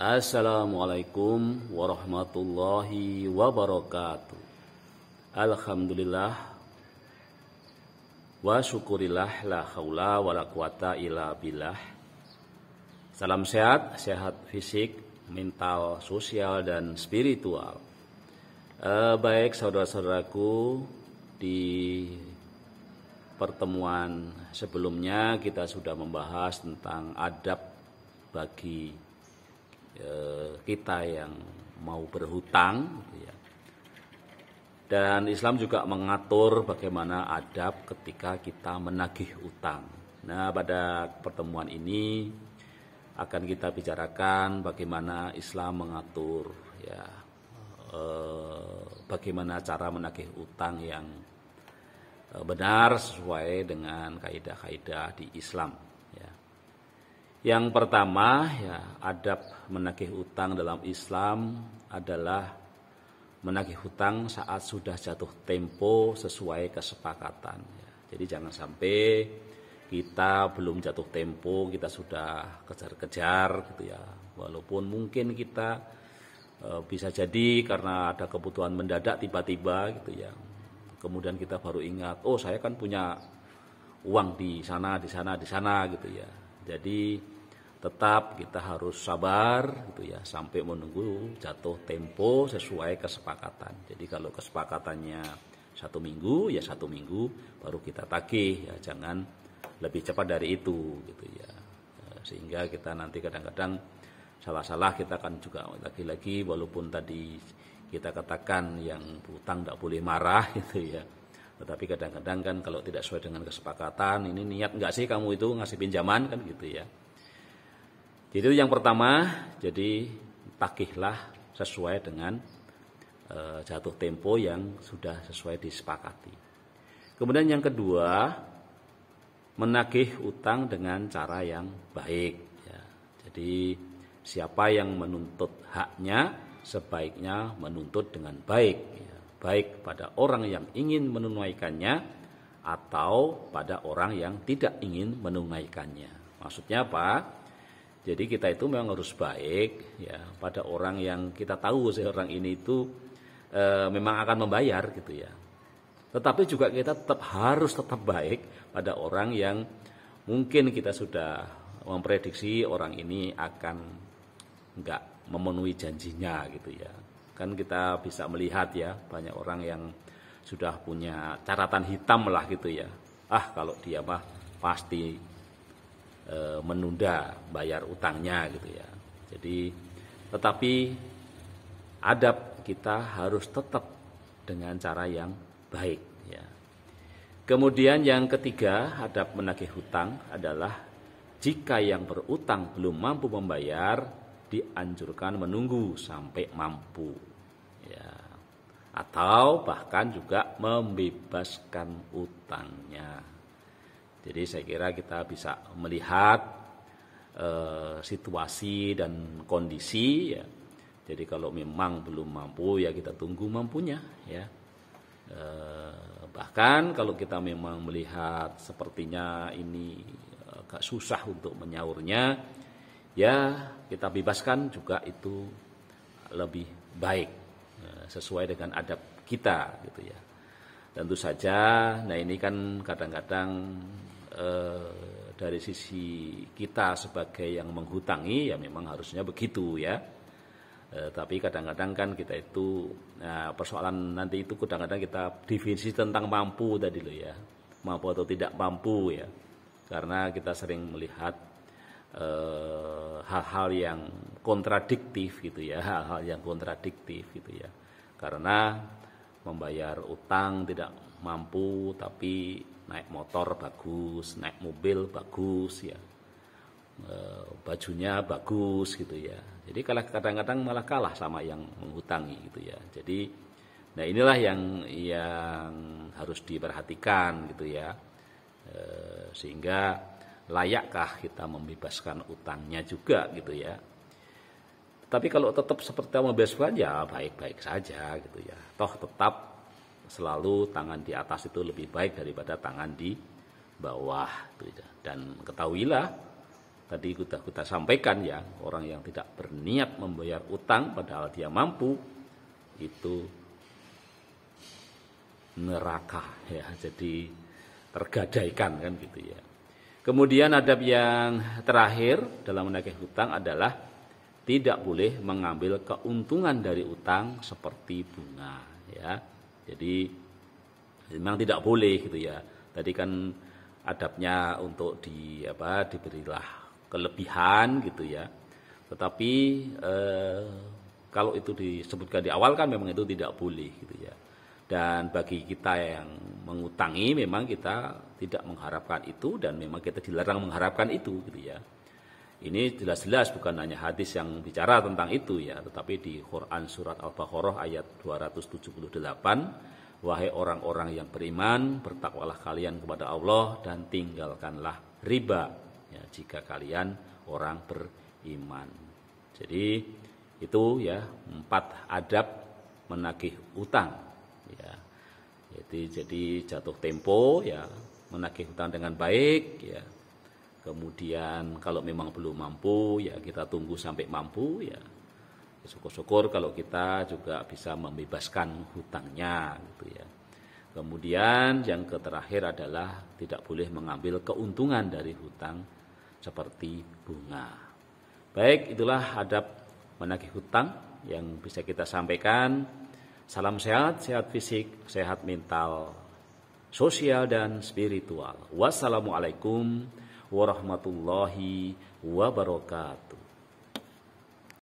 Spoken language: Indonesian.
Assalamualaikum warahmatullahi wabarakatuh. Alhamdulillah wa syukurillah la haula wa la quwata illa billah. Salam sehat, sehat fisik, mental, sosial dan spiritual. Baik saudara-saudaraku, di pertemuan sebelumnya kita sudah membahas tentang adab bagi kita yang mau berhutang, ya. Dan Islam juga mengatur bagaimana adab ketika kita menagih utang. Nah, pada pertemuan ini akan kita bicarakan bagaimana Islam mengatur, ya, bagaimana cara menagih utang yang benar sesuai dengan kaidah-kaidah di Islam. Yang pertama, ya, adab menagih utang dalam Islam adalah menagih hutang saat sudah jatuh tempo sesuai kesepakatan. Ya. Jadi jangan sampai kita belum jatuh tempo, kita sudah kejar-kejar, gitu ya. Walaupun mungkin kita bisa jadi karena ada kebutuhan mendadak tiba-tiba, gitu ya. Kemudian kita baru ingat, oh saya kan punya uang di sana, gitu ya. Jadi tetap kita harus sabar, gitu ya, sampai menunggu jatuh tempo sesuai kesepakatan. Jadi kalau kesepakatannya 1 minggu, ya 1 minggu baru kita tagih, ya jangan lebih cepat dari itu, gitu ya. Sehingga kita nanti kadang-kadang salah-salah, kita kan juga lagi-lagi walaupun tadi kita katakan yang hutang tidak boleh marah, gitu ya. Tetapi kadang-kadang kan kalau tidak sesuai dengan kesepakatan, ini niat enggak sih kamu itu ngasih pinjaman, kan gitu ya. Jadi itu yang pertama, jadi tagihlah sesuai dengan jatuh tempo yang sudah sesuai disepakati. Kemudian yang kedua, menagih utang dengan cara yang baik, ya. Jadi siapa yang menuntut haknya sebaiknya menuntut dengan baik, ya. Baik pada orang yang ingin menunaikannya atau pada orang yang tidak ingin menunaikannya. Maksudnya apa? Jadi kita itu memang harus baik, ya, pada orang yang kita tahu seorang ini itu memang akan membayar, gitu ya. Tetapi juga kita harus tetap baik pada orang yang mungkin kita sudah memprediksi orang ini akan enggak memenuhi janjinya, gitu ya. Kan kita bisa melihat, ya, banyak orang yang sudah punya catatan hitam lah, gitu ya. Kalau dia mah pasti menunda bayar utangnya, gitu ya. Jadi tetapi adab kita harus tetap dengan cara yang baik, ya. Kemudian yang ketiga, adab menagih hutang adalah jika yang berutang belum mampu membayar, dianjurkan menunggu sampai mampu, ya. Atau bahkan juga membebaskan utangnya. Jadi saya kira kita bisa melihat situasi dan kondisi, ya. Jadi kalau memang belum mampu, ya kita tunggu mampunya, ya. Bahkan kalau kita memang melihat sepertinya ini agak susah untuk menyaurnya, ya kita bebaskan juga itu lebih baik, sesuai dengan adab kita, gitu ya. Tentu saja, nah ini kan kadang-kadang dari sisi kita sebagai yang menghutangi, ya memang harusnya begitu, ya. Tapi kadang-kadang kan kita itu, persoalan nanti itu kadang-kadang kita definisi tentang mampu tadi loh, ya, mampu atau tidak mampu, ya. Karena kita sering melihat hal-hal yang kontradiktif, gitu ya, hal-hal yang kontradiktif, gitu ya. Karena membayar utang tidak mampu, tapi naik motor bagus, naik mobil bagus, ya, bajunya bagus, gitu ya. Jadi kadang-kadang malah kalah sama yang menghutangi, gitu ya. Jadi, nah inilah yang harus diperhatikan, gitu ya. Sehingga layakkah kita membebaskan utangnya juga, gitu ya. Tapi kalau tetap seperti membebaskan, ya baik-baik saja, gitu ya. Toh tetap selalu tangan di atas itu lebih baik daripada tangan di bawah, gitu ya. Dan ketahuilah tadi kita sampaikan ya, orang yang tidak berniat membayar utang padahal dia mampu, itu neraka ya, jadi tergadaikan kan gitu ya. Kemudian adab yang terakhir dalam menagih hutang adalah tidak boleh mengambil keuntungan dari utang seperti bunga ya. Jadi memang tidak boleh gitu ya. Tadi kan adabnya untuk diberilah kelebihan gitu ya. Tetapi kalau itu disebutkan di awal kan memang itu tidak boleh gitu ya. Dan bagi kita yang mengutangi memang kita tidak mengharapkan itu dan memang kita dilarang mengharapkan itu gitu ya. Ini jelas-jelas bukan hanya hadis yang bicara tentang itu ya, tetapi di Quran surat Al-Baqarah ayat 278, wahai orang-orang yang beriman, bertakwalah kalian kepada Allah dan tinggalkanlah riba ya, jika kalian orang beriman. Jadi itu ya 4 adab menagih utang. Ya, jadi jatuh tempo ya, menagih hutang dengan baik ya. Kemudian kalau memang belum mampu ya kita tunggu sampai mampu ya. Syukur-syukur kalau kita juga bisa membebaskan hutangnya gitu ya. Kemudian yang terakhir adalah tidak boleh mengambil keuntungan dari hutang seperti bunga. Baik, itulah adab menagih hutang yang bisa kita sampaikan. Salam sehat, sehat fisik, sehat mental, sosial dan spiritual. Wassalamualaikum warahmatullahi wabarakatuh.